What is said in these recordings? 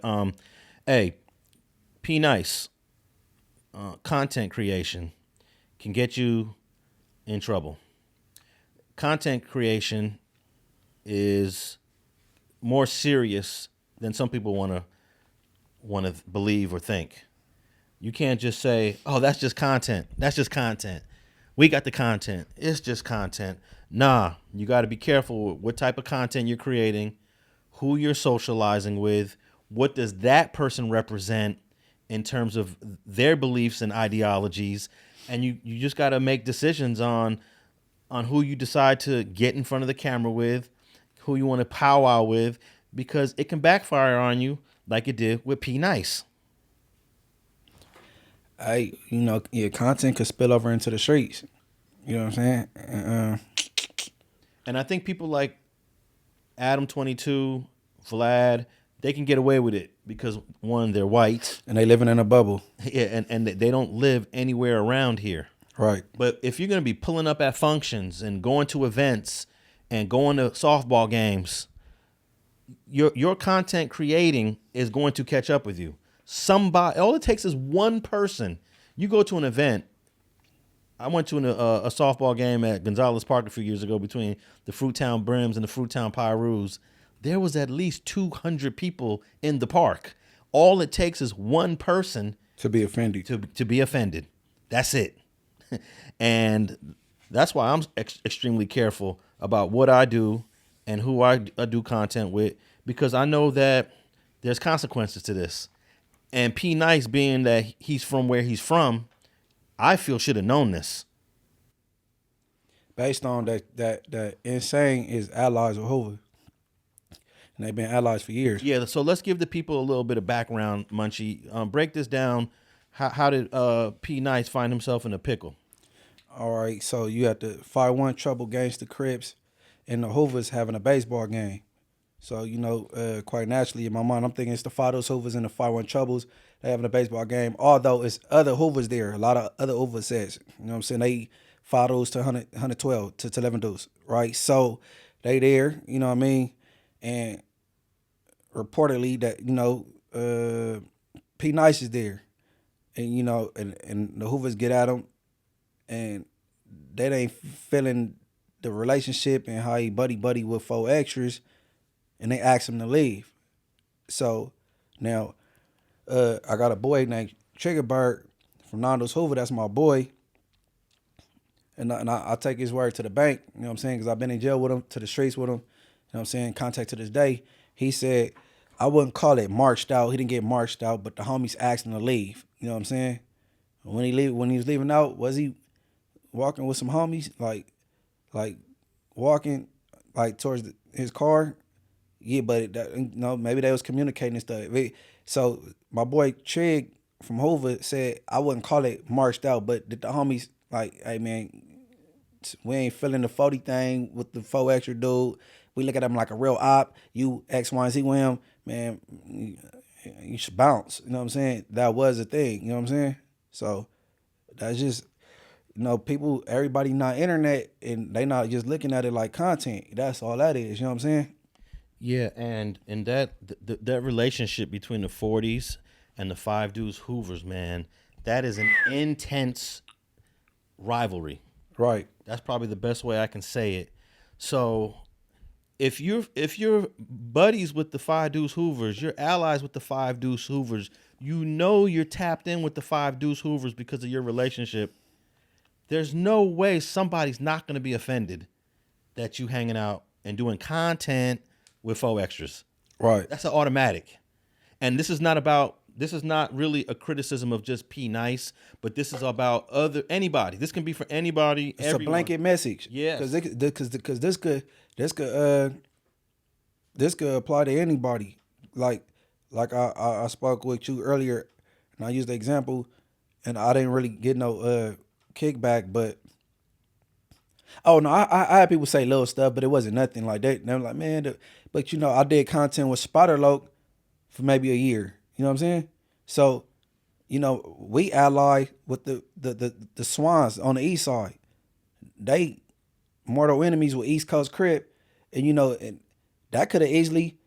Um, hey, P Nice, content creation can get you in trouble. Content creation is more serious than some people want to believe or think. You can't just say, "Oh, that's just content. That's just content. We got the content. It's just content." Nah, you got to be careful with what type of content you're creating, who you're socializing with, what does that person represent in terms of their beliefs and ideologies, and you just got to make decisions on who you decide to get in front of the camera with, who you want to powwow with, because it can backfire on you like it did with P Nice. Your content could spill over into the streets. You know what I'm saying? And I think people like Adam 22, Vlad, they can get away with it because one, they're white, And they living in a bubble. yeah, and they don't live anywhere around here. Right. But if you're gonna be pulling up at functions and going to events and going to softball games, your content creating is going to catch up with you. Somebody, all it takes is one person. You go to an event. I went to a softball game at Gonzalez Park a few years ago between the Fruittown Brims and the Fruittown Pyrus. There was at least 200 people in the park. All it takes is one person To be offended. to be offended. That's it. And that's why I'm extremely careful about what I do and who I do content with, because I know that there's consequences to this. And P Nice, being that he's from where he's from, I feel should have known this. Based on that insane is allies with Hoover. And they've been allies for years. Yeah, so let's give the people a little bit of background, Munchie. Break this down. How did P Nice find himself in a pickle? All right, so you have the 5-1 Trouble Gangster Crips and the Hoovers having a baseball game. So, quite naturally in my mind, I'm thinking it's the Fados Hoovers and the 5-1 Troubles. They having a baseball game, although it's other Hoovers there. A lot of other Hoovers says, you know what I'm saying? They Fados to 112 to 11 dudes, right? So they there, you know what I mean? And reportedly that, P. Nice is there. And, and the Hoovers get at him and they ain't feeling the relationship and how he buddy with 4 extras, and they ask him to leave. So now I got a boy named Triggerbird from Nando's Hoover. That's my boy. And I take his word to the bank, you know what I'm saying? Because I've been in jail with him, to the streets with him, you know what I'm saying? Contact to this day. He said, I wouldn't call it marched out. He didn't get marched out, but the homies asked him to leave. You know what I'm saying? When he was leaving out, was he walking with some homies? Like walking like towards his car? Yeah, but maybe they was communicating and stuff. So my boy Trig from Hoover said, I wouldn't call it marched out, but the homies like, hey man, we ain't feeling the 40 thing with the 4 extra dude. We look at him like a real op. You X, Y, and Z with him, man, you should bounce. You know what I'm saying? That was a thing. You know what I'm saying? So that's just, people, everybody not internet and they not just looking at it like content. That's all that is. You know what I'm saying? Yeah, and that relationship between the 40s and the Five Deuce Hoovers, man, that is an intense rivalry. Right. That's probably the best way I can say it. So if you're buddies with the Five Deuce Hoovers, you're allies with the Five Deuce Hoovers, you know you're tapped in with the Five Deuce Hoovers because of your relationship. There's no way somebody's not going to be offended that you hanging out and doing content with 4 extras. Right. That's an automatic. And this is not really a criticism of just P Nice, but this is about anybody. This can be for anybody. It's everyone. a blanket message. Yes. Because this could apply to anybody. Like I spoke with you earlier, and I used the example, and I didn't really get no kickback, but oh no, I had people say little stuff, but it wasn't nothing like that. And they were like, man, but I did content with Spiderloak for maybe a year. You know what I'm saying? So, we ally with the Swans on the east side. They mortal enemies with East Coast Crip, and and that could have easily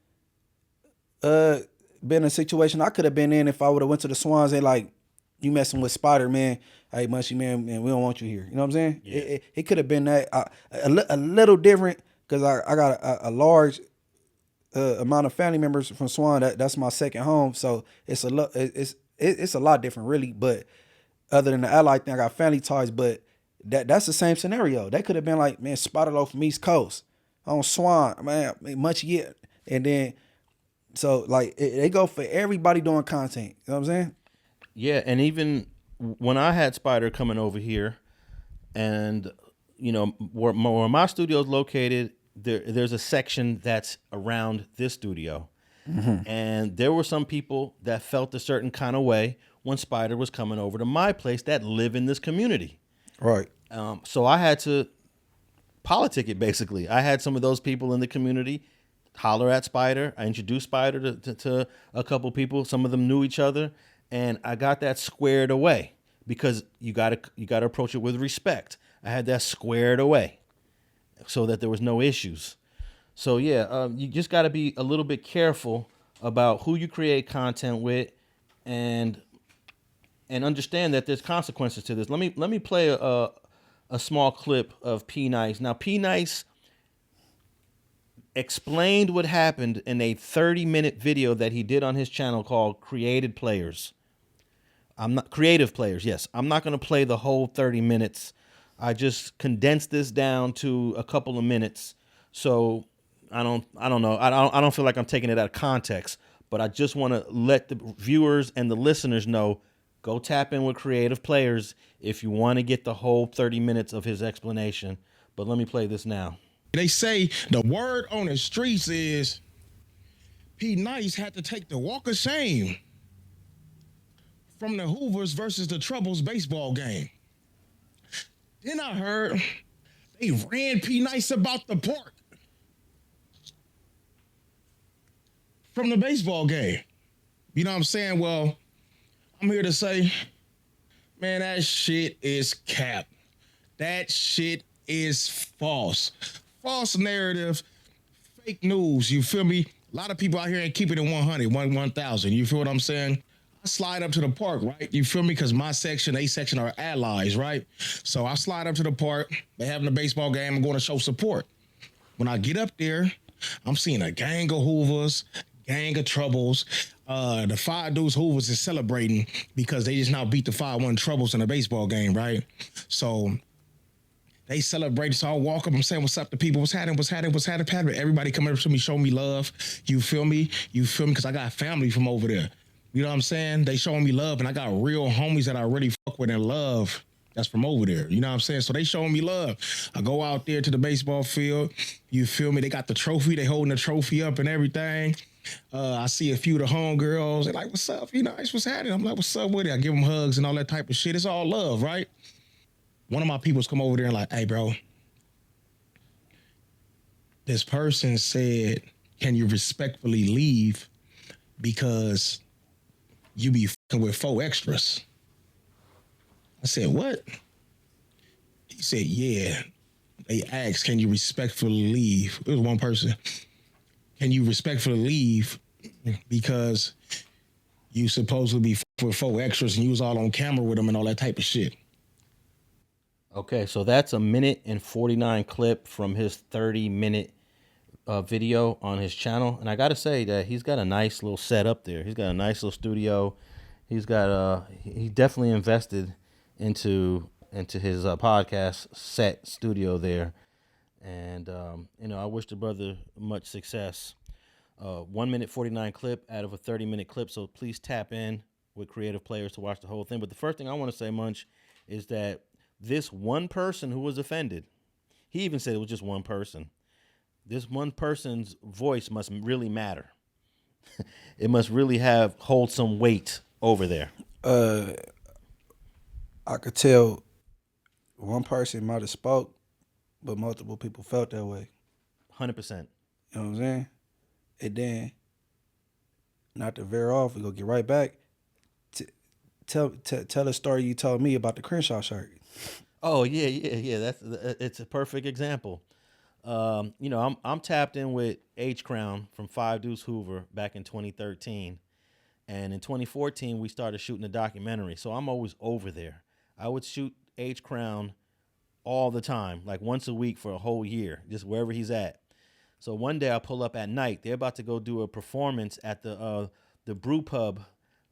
been a situation I could have been in if I would have went to the Swans and like, you messing with Spider, man. Hey, Munchie, man, we don't want you here. You know what I'm saying? Yeah. It could have been that a little different because I got a large amount of family members from Swan. That's my second home, so it's a lot different, really. But other than the Allied thing, I got family ties. But that's the same scenario. That could have been like, man, Spider Low from East Coast on Swan, man, Munchie, yeah, and then so like they go for everybody doing content. You know what I'm saying? Yeah, and even when I had Spider coming over here, and where my studio is located, there's a section that's around this studio, and there were some people that felt a certain kind of way when Spider was coming over to my place that live in this community. Right. So I had to politic it basically. I had some of those people in the community holler at Spider. I introduced Spider to a couple people. Some of them knew each other, and I got that squared away because you gotta approach it with respect. I had that squared away so that there was no issues. So yeah, you just got to be a little bit careful about who you create content with, and understand that there's consequences to this. Let me play a small clip of P Nice. Now P Nice explained what happened in a 30-minute video that he did on his channel called Creative Players. I'm not going to play the whole 30 minutes. I just condensed this down to a couple of minutes. So I don't know. I don't feel like I'm taking it out of context, but I just want to let the viewers and the listeners know, go tap in with Creative Players if you want to get the whole 30 minutes of his explanation. But let me play this now. They say the word on the streets is P Nice had to take the walk of shame from the Hoovers versus the Troubles baseball game. Then I heard they ran P Nice about the park from the baseball game. You know what I'm saying? Well, I'm here to say, man, that shit is cap. That shit is false. False narrative, fake news, you feel me? A lot of people out here ain't keeping it 100, 1,000. You feel what I'm saying? I slide up to the park, right? You feel me? Because my section, A section are allies, right? So I slide up to the park. They're having a baseball game. I'm going to show support. When I get up there, I'm seeing a gang of Hoovers, gang of Troubles. The 5 dudes Hoovers is celebrating because they just now beat the 5-1 Troubles in a baseball game, right? So they celebrate. So I walk up, I'm saying, what's up to people? What's happening? Everybody coming up to me, show me love. You feel me? Because I got family from over there. You know what I'm saying? They showing me love, and I got real homies that I really fuck with and love that's from over there. You know what I'm saying? So they showing me love. I go out there to the baseball field. You feel me? They got the trophy. They holding the trophy up and everything. I see a few of the homegirls. They're like, what's up? You know, what's happening? I'm like, what's up with it? I give them hugs and all that type of shit. It's all love, right? One of my peoples come over there and like, hey, bro, this person said, can you respectfully leave because you be fucking with 4 extras? I said, what? He said, yeah. They asked, can you respectfully leave? It was one person. Can you respectfully leave because you supposedly be fucking with 4 extras and you was all on camera with them and all that type of shit? Okay, so that's a 1:49 clip from his 30-minute video on his channel, and I got to say that he's got a nice little setup there. He's got a nice little studio. He's got he definitely invested into his podcast set studio there, and I wish the brother much success. 1:49 clip out of a 30-minute clip, so please tap in with Creative Players to watch the whole thing. But the first thing I want to say, Munch, is that this one person who was offended, he even said it was just one person. This one person's voice must really matter. It must really hold some weight over there. I could tell one person might have spoke, but multiple people felt that way. 100%. You know what I'm saying? And then, not to veer off, we go get right back. Tell a story you told me about the Crenshaw shirt. Oh yeah. It's a perfect example. I'm tapped in with H Crown from 5 Deuce Hoover back in 2013, And in 2014, we started shooting a documentary. So I'm always over there. I would shoot H Crown all the time, like once a week for a whole year, just wherever he's at. So one day I pull up at night. They're about to go do a performance at the Brew Pub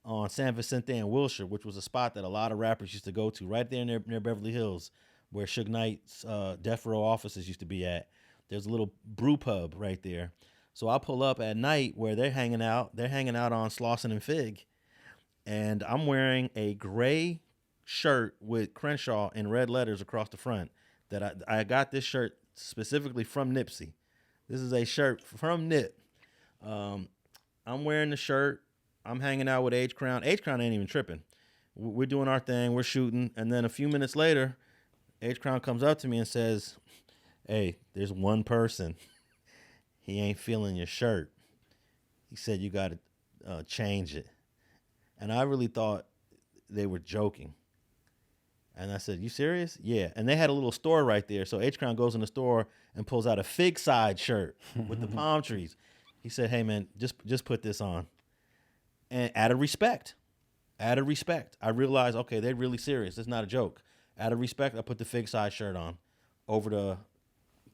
on San Vicente and Wilshire, which was a spot that a lot of rappers used to go to, right there near Beverly Hills, where Suge Knight's Death Row offices used to be at. There's a little brew pub right there. So I pull up at night where they're hanging out. They're hanging out on Slauson and Fig. And I'm wearing a gray shirt with Crenshaw in red letters across the front. That I got this shirt specifically from Nipsey. This is a shirt from Nip. I'm wearing the shirt. I'm hanging out with H Crown. H Crown ain't even tripping. We're doing our thing. We're shooting. And then a few minutes later, H Crown comes up to me and says, "Hey, there's one person. He ain't feeling your shirt. He said you got to change it." And I really thought they were joking. And I said, "You serious?" "Yeah." And they had a little store right there. So H Crown goes in the store and pulls out a Fig Side shirt with the palm trees. He said, "Hey, man, just put this on." And out of respect, I realized, okay, they're really serious. It's not a joke. Out of respect, I put the Fig Side shirt on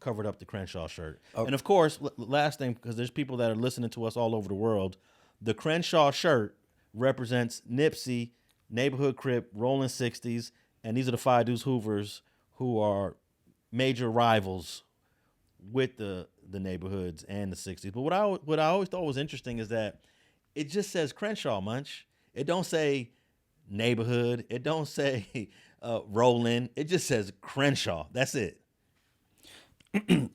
covered up the Crenshaw shirt. Okay. And of course, last thing, because there's people that are listening to us all over the world, the Crenshaw shirt represents Nipsey, Neighborhood Crip, Rollin 60s, and these are the Five Deuce Hoovers who are major rivals with the neighborhoods and the 60s. But what I always thought was interesting is that it just says Crenshaw, Munch. It don't say neighborhood. It don't say Rollin. It just says Crenshaw. That's it.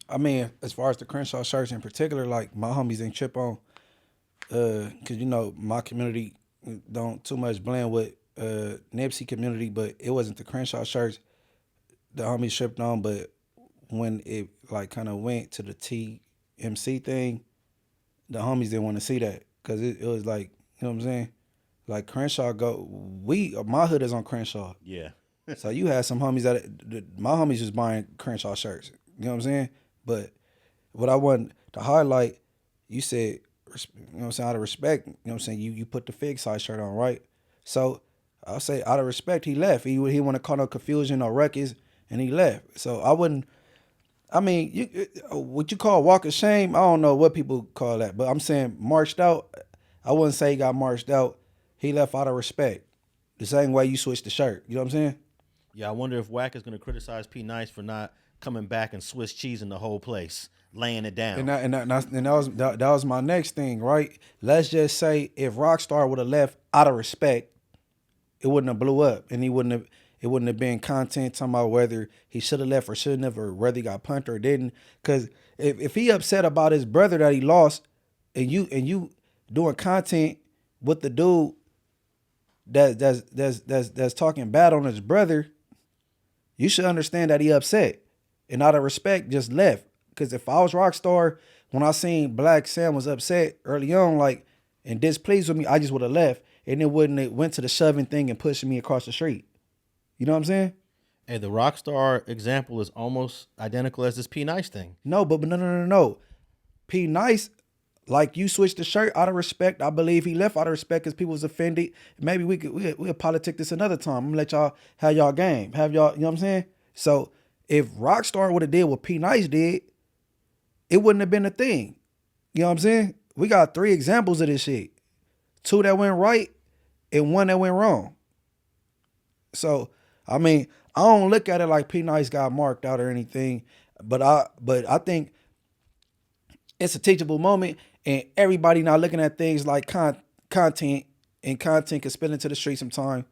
I mean, as far as the Crenshaw shirts in particular, like my homies ain't trip on, cause you know my community don't too much blend with Nipsey community, but it wasn't the Crenshaw shirts the homies tripped on. But when it like kind of went to the TMC thing, the homies didn't want to see that, cause it was like, you know what I'm saying, like Crenshaw my hood is on Crenshaw. Yeah. So you had some homies my homies was buying Crenshaw shirts. You know what I'm saying? But what I want to highlight, you said, you know what I'm saying, out of respect, you know what I'm saying, you put the Fig Side shirt on, right? So I'll say out of respect, he left. He want to cause no confusion or ruckus, and he left. So what you call walk of shame, I don't know what people call that, but I'm saying marched out, I wouldn't say he got marched out. He left out of respect. The same way you switched the shirt. You know what I'm saying? Yeah, I wonder if Wack is going to criticize P. Nice for not coming back and Swiss cheesing the whole place, laying it down. That was my next thing, right? Let's just say if Rockstar would have left out of respect, it wouldn't have blew up, and it wouldn't have been content talking about whether he should have left or shouldn't have, or whether he got punted or didn't. Because if he upset about his brother that he lost, and you doing content with the dude that's talking bad on his brother, you should understand that he upset. And out of respect, just left. Because if I was Rockstar, when I seen Black Sam was upset early on, like, and displeased with me, I just would have left. And it went to the shoving thing and pushing me across the street. You know what I'm saying? Hey, the Rockstar example is almost identical as this P. Nice thing. No, but no. P. Nice, like, you switched the shirt out of respect. I believe he left out of respect because people was offended. Maybe we'll politic this another time. I'm gonna let y'all have y'all game. Have y'all, you know what I'm saying? So if Rockstar would have did what P. Nice did, it wouldn't have been a thing. You know what I'm saying? We got 3 examples of this shit. 2 that went right and 1 that went wrong. So, I mean, I don't look at it like P. Nice got marked out or anything, but I think it's a teachable moment, and everybody now looking at things like content, and content can spill into the street sometime.